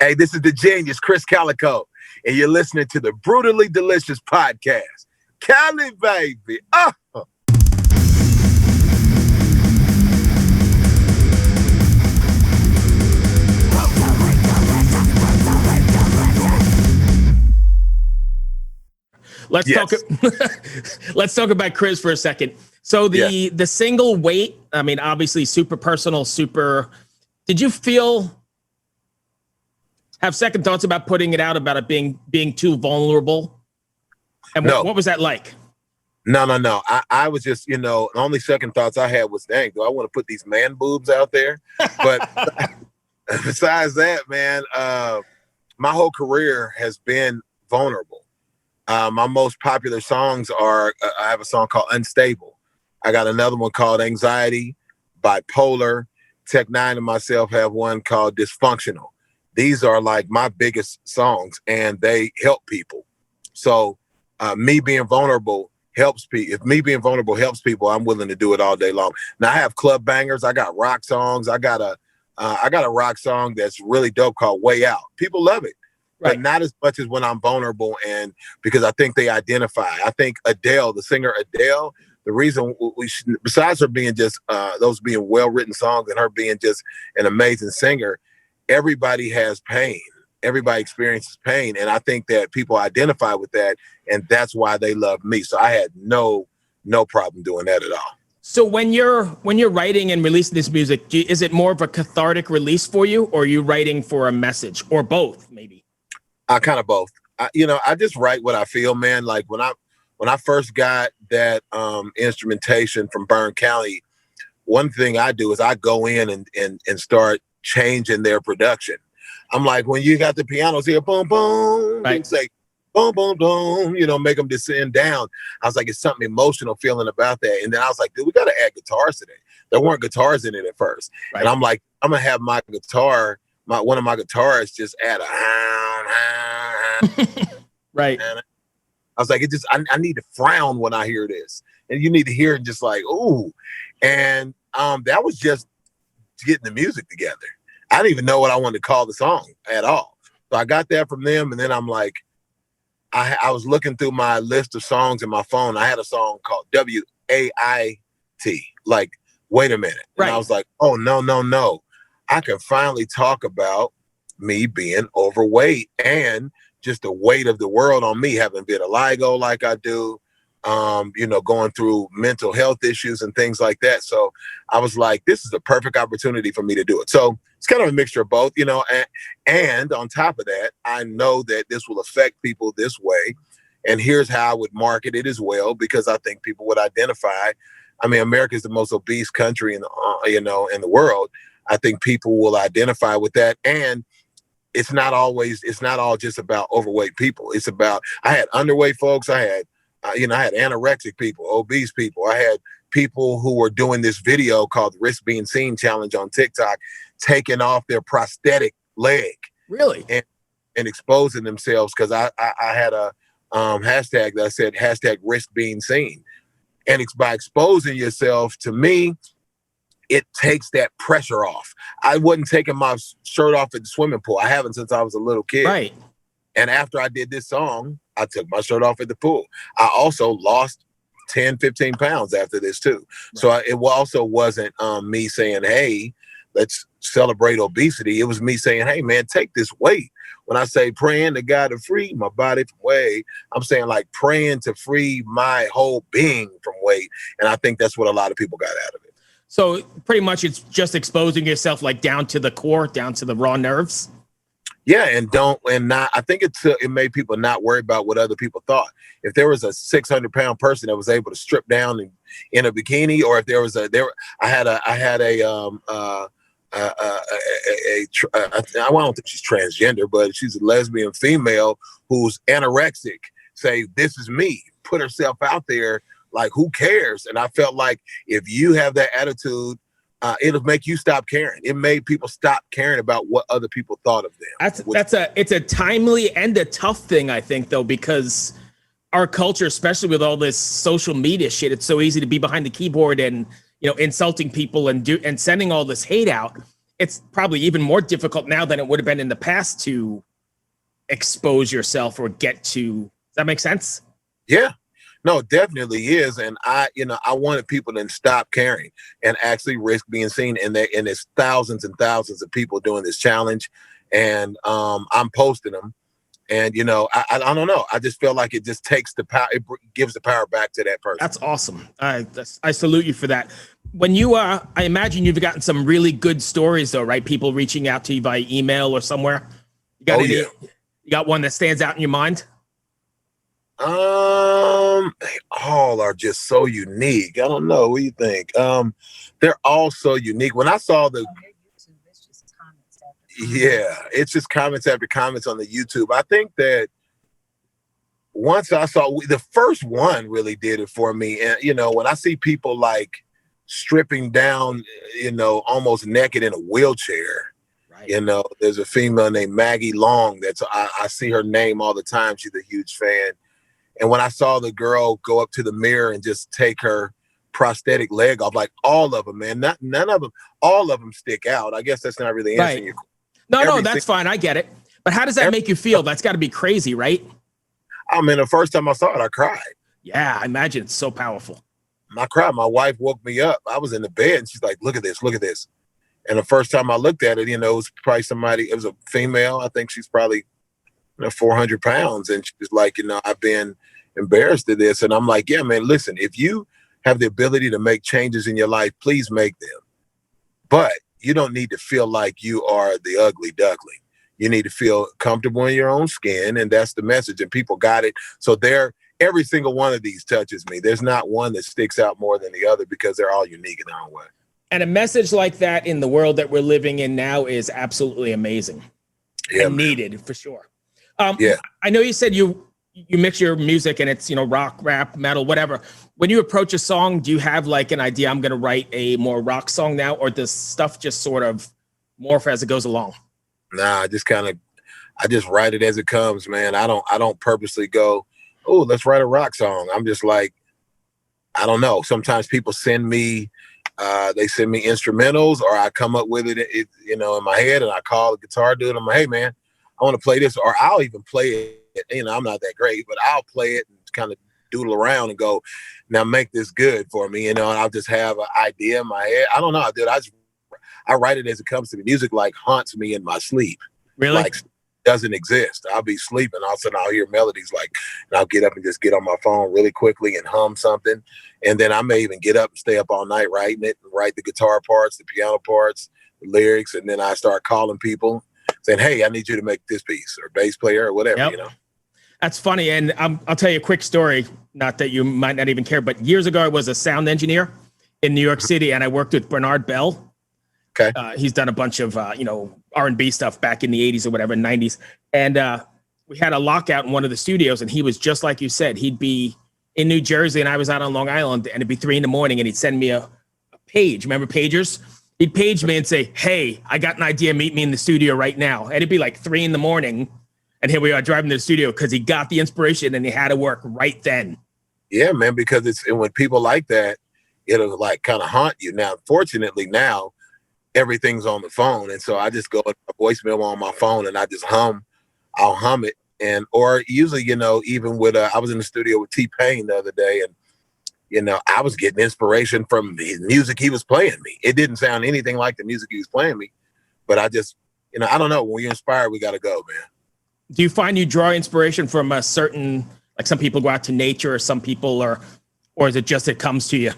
Hey, this is the genius, Krizz Kaliko, and you're listening to the Brutally Delicious podcast. Cali, baby. Oh. Let's Yes. let's talk about Krizz for a second. So the single Wait, I mean, obviously super personal, did you have second thoughts about putting it out, about it being too vulnerable? And No. what was that like? No. I was just, the only second thoughts I had was, dang, do I want to put these man boobs out there? But besides that, man, my whole career has been vulnerable. My most popular songs are, I have a song called Unstable. I got another one called Anxiety, Bipolar. Tech Nine and myself have one called Dysfunctional. These are like my biggest songs, and they help people. So me being vulnerable helps people. If me being vulnerable helps people, I'm willing to do it all day long. Now I have club bangers. I got rock songs. I got a rock song that's really dope called Way Out. People love it. Right. But not as much as when I'm vulnerable, and because I think they identify. I think Adele, the singer Adele, the reason besides her being just those being well-written songs and her being just an amazing singer, everybody has pain. Everybody experiences pain. And I think that people identify with that, and that's why they love me. So I had no problem doing that at all. So when you're writing and releasing this music, is it more of a cathartic release for you, or are you writing for a message, or both maybe? Kind of both. I just write what I feel, man. Like when I first got that instrumentation from Byrne County, one thing I do is I go in and start changing their production. I'm like, when you got the pianos here, boom, boom, right, and say, boom, boom, boom, make them descend down. I was like, it's something emotional feeling about that. And then I was like, dude, we got to add guitars today. There weren't guitars in it at first. Right. And I'm like, I'm going to have my guitar, one of my guitarists just add a right. And I was like, I need to frown when I hear this. And you need to hear it just like, ooh. And that was just getting the music together. I didn't even know what I wanted to call the song at all. So I got that from them. And then I'm like, I was looking through my list of songs in my phone. I had a song called W-A-I-T, like, wait a minute. And right. I was like, oh, no. I can finally talk about me being overweight and just the weight of the world on me, having vitiligo like I do, going through mental health issues and things like that. So I was like, this is the perfect opportunity for me to do it. So it's kind of a mixture of both, and on top of that, I know that this will affect people this way. And here's how I would market it as well, because I think people would identify. I mean, America is the most obese country in the world. I think people will identify with that. And it's not all just about overweight people. It's about, I had underweight folks. I had, I had anorexic people, obese people. I had people who were doing this video called the Risk Being Seen Challenge on TikTok, taking off their prosthetic leg. Really? And exposing themselves. Cause I had a hashtag that said hashtag Risk Being Seen. And it's by exposing yourself, to me, it takes that pressure off. I wasn't taking my shirt off at the swimming pool. I haven't since I was a little kid. Right. And after I did this song, I took my shirt off at the pool. I also lost 10, 15 pounds after this too. Right. So it also wasn't me saying, hey, let's celebrate obesity. It was me saying, hey, man, take this weight. When I say praying to God to free my body from weight, I'm saying like praying to free my whole being from weight. And I think that's what a lot of people got out of it. So pretty much it's just exposing yourself like down to the core, down to the raw nerves. Yeah, I think it made people not worry about what other people thought. If there was a 600-pound person that was able to strip down in a bikini, or if there was I don't think she's transgender, but she's a lesbian female who's anorexic, say, this is me, put herself out there. Like, who cares? And I felt like if you have that attitude, it'll make you stop caring. It made people stop caring about what other people thought of them. It's a timely and a tough thing, I think, though, because our culture, especially with all this social media shit, it's so easy to be behind the keyboard and insulting people and sending all this hate out. it's probably even more difficult now than it would have been in the past to expose yourself or get to. Does that make sense? Yeah. No, it definitely is. And I wanted people to stop caring and actually risk being seen. And there's thousands and thousands of people doing this challenge. And I'm posting them. And, I don't know. I just feel like it just takes the power. It gives the power back to that person. That's awesome. I salute you for that. When you, I imagine you've gotten some really good stories though, right? People reaching out to you via email or somewhere. You got one that stands out in your mind? They all are just so unique. I don't know. What do you think? They're all so unique. When I saw it's just comments after comments on the YouTube. I think that once I saw the first one really did it for me. And, when I see people like stripping down, almost naked in a wheelchair, right. There's a female named Maggie Long. I see her name all the time. She's a huge fan. And when I saw the girl go up to the mirror and just take her prosthetic leg off, like all of them, man, none of them, all of them stick out. I guess that's not really answering your question. No, that's fine. I get it. But how does that make you feel? That's got to be crazy, right? I mean, the first time I saw it, I cried. Yeah, I imagine it's so powerful. I cried. My wife woke me up. I was in the bed and she's like, look at this, look at this. And the first time I looked at it, it was probably it was a female. I think she's probably 400 pounds. And she's like, I've been embarrassed of this. And I'm like, yeah, man, listen, if you have the ability to make changes in your life, please make them. But you don't need to feel like you are the ugly duckling. You need to feel comfortable in your own skin. And that's the message. And people got it. So every single one of these touches me. There's not one that sticks out more than the other because they're all unique in their own way. And a message like that in the world that we're living in now is absolutely amazing. Yeah, and needed for sure. I know you said you mix your music and it's, rock, rap, metal, whatever. When you approach a song, do you have like an idea, I'm going to write a more rock song now, or does stuff just sort of morph as it goes along? Nah, I just write it as it comes, man. I don't purposely go, oh, let's write a rock song. I'm just like, I don't know. Sometimes people send me instrumentals, or I come up with it, in my head, and I call the guitar dude. I'm like, hey man, I want to play this, or I'll even play it. I'm not that great, but I'll play it and kind of doodle around and go, now make this good for me, and I'll just have an idea in my head. I don't know, dude. I write it as it comes to me. Music like haunts me in my sleep. Really? Like doesn't exist. I'll be sleeping, all of a sudden I'll hear melodies and I'll get up and just get on my phone really quickly and hum something, and then I may even get up and stay up all night writing it and write the guitar parts, the piano parts, the lyrics, and then I start calling people saying, hey, I need you to make this piece, or bass player or whatever. Yep. That's funny. And I'll tell you a quick story, not that you might not even care, but years ago I was a sound engineer in New York City, and I worked with Bernard Bell. Okay. He's done a bunch of R&B stuff back in the 80s or whatever, 90s. And we had a lockout in one of the studios, and he was just like you said. He'd be in New Jersey and I was out on Long Island, and it'd be 3 a.m. and he'd send me a page. Remember pagers? He'd page me and say, hey, I got an idea. Meet me in the studio right now. And it'd be like 3 a.m. And here we are driving to the studio because he got the inspiration and he had to work right then. Yeah, man, because and when people like that, it'll like kind of haunt you. Now, fortunately now, everything's on the phone. And so I just go to a voicemail on my phone and I just I'll hum it. And, or usually, even with, I was in the studio with T-Pain the other day, and, I was getting inspiration from his music he was playing me. It didn't sound anything like the music he was playing me, but I just, I don't know, when you're inspired, we got to go, man. Do you find you draw inspiration from a certain, like some people go out to nature, or some people or is it just, it comes to you?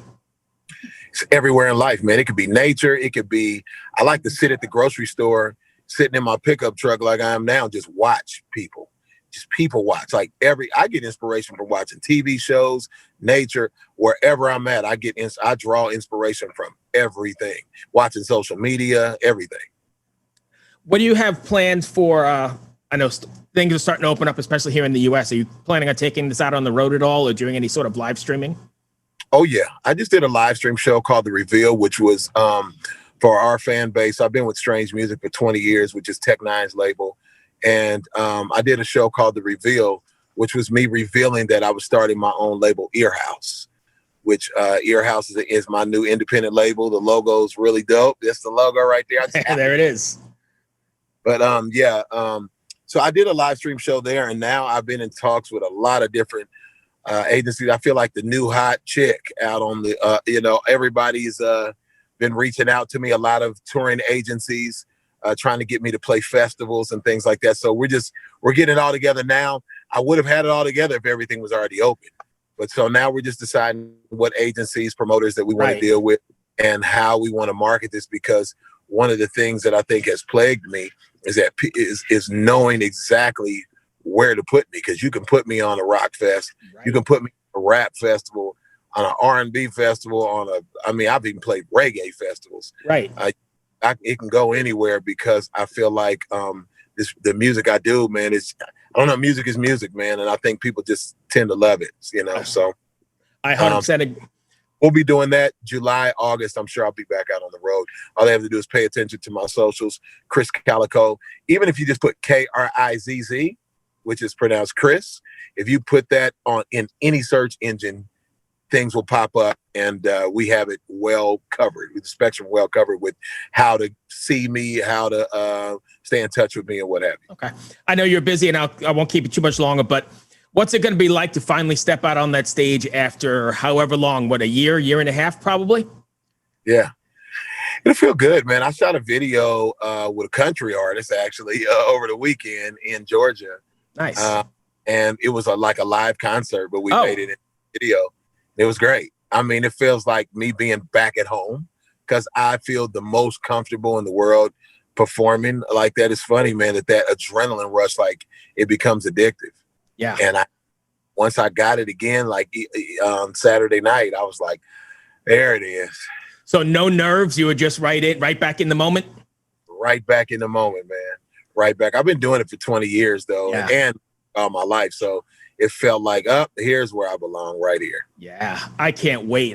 It's everywhere in life, man. It could be nature. It could be, I like to sit at the grocery store, sitting in my pickup truck like I am now, just watch people. Just people watch. Like I get inspiration from watching TV shows, nature, wherever I'm at. I draw inspiration from everything. Watching social media, everything. What do you have planned for, I know things are starting to open up, especially here in the US. Are you planning on taking this out on the road at all, or doing any sort of live streaming? Oh yeah. I just did a live stream show called The Reveal, which was for our fan base. I've been with Strange Music for 20 years, which is Tech Nine's label. And I did a show called The Reveal, which was me revealing that I was starting my own label, Earhouse. which Earhouse is my new independent label. The logo's really dope. That's the logo right there. There it is. But so I did a live stream show there, and now I've been in talks with a lot of different agencies. I feel like the new hot chick out on the, everybody's been reaching out to me. A lot of touring agencies trying to get me to play festivals and things like that. So we're getting it all together now. I would have had it all together if everything was already open. But so now we're just deciding what agencies, promoters that we want to deal with and how we want to market this, because one of the things that I think has plagued me is knowing exactly where to put me, because you can put me on a rock fest, you can put me on a rap festival, on an R&B festival, I've even played reggae festivals. Right. It can go anywhere, because I feel like the music I do, man, music is music, man, and I think people just tend to love it, So I 100%. We'll be doing that July, August. I'm sure I'll be back out on the road. All they have to do is pay attention to my socials, Krizz Kaliko. Even if you just put Krizz, which is pronounced Chris, if you put that in any search engine, things will pop up, and we have it well covered, with the spectrum well covered, with how to see me, how to stay in touch with me, and what have you. Okay. I know you're busy, and I won't keep you too much longer, but what's it going to be like to finally step out on that stage after however long, a year and a half, probably? Yeah. It'll feel good, man. I shot a video with a country artist, actually, over the weekend in Georgia. Nice. And it was like a live concert, but we made it in video. It was great. It feels like me being back at home, because I feel the most comfortable in the world performing like that. It's funny, man, that adrenaline rush, like, it becomes addictive. Yeah. And once I got it again, like Saturday night, I was like, there it is. So no nerves. You were just right back in the moment. Right back in the moment, man. Right back. I've been doing it for 20 years though, and all my life. So it felt like, here's where I belong, right here. Yeah, I can't wait.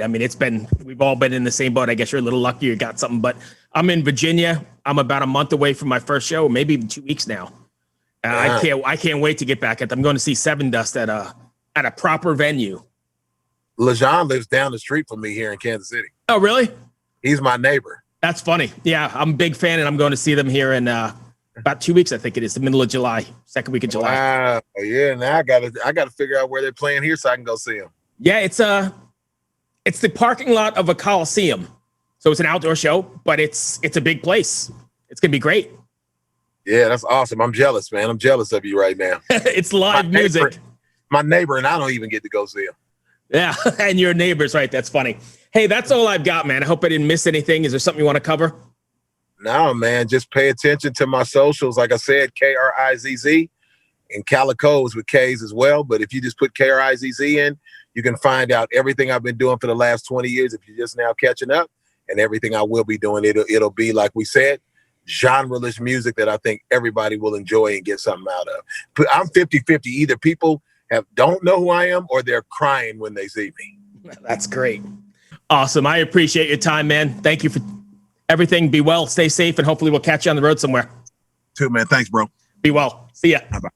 We've all been in the same boat. I guess you're a little lucky you got something, but I'm in Virginia. I'm about a month away from my first show, maybe even 2 weeks now. I can't wait to get back at them. I'm going to see Seven Dust at a proper venue. LeJean lives down the street from me here in Kansas City. Oh, really? He's my neighbor. That's funny. Yeah, I'm a big fan, and I'm going to see them here in about 2 weeks. I think it is the middle of July, second week of July. Wow. Yeah. Now I gotta figure out where they're playing here so I can go see them. Yeah, it's the parking lot of a Coliseum, so it's an outdoor show, but it's a big place. It's gonna be great. Yeah, that's awesome. I'm jealous, man. I'm jealous of you right now. It's live music. My neighbor and I don't even get to go see him. Yeah, and your neighbors, right? That's funny. Hey, that's all I've got, man. I hope I didn't miss anything. Is there something you want to cover? No, man. Just pay attention to my socials. Like I said, Krizz, and Kaliko is with K's as well. But if you just put Krizz in, you can find out everything I've been doing for the last 20 years. If you're just now catching up, and everything I will be doing, it'll be, like we said, genre-less music that I think everybody will enjoy and get something out of. But I'm 50-50. Either people don't know who I am, or they're crying when they see me. That's great. Awesome. I appreciate your time, man. Thank you for everything. Be well, stay safe, and hopefully we'll catch you on the road somewhere. Too, man. Thanks, bro. Be well. See ya. Bye-bye.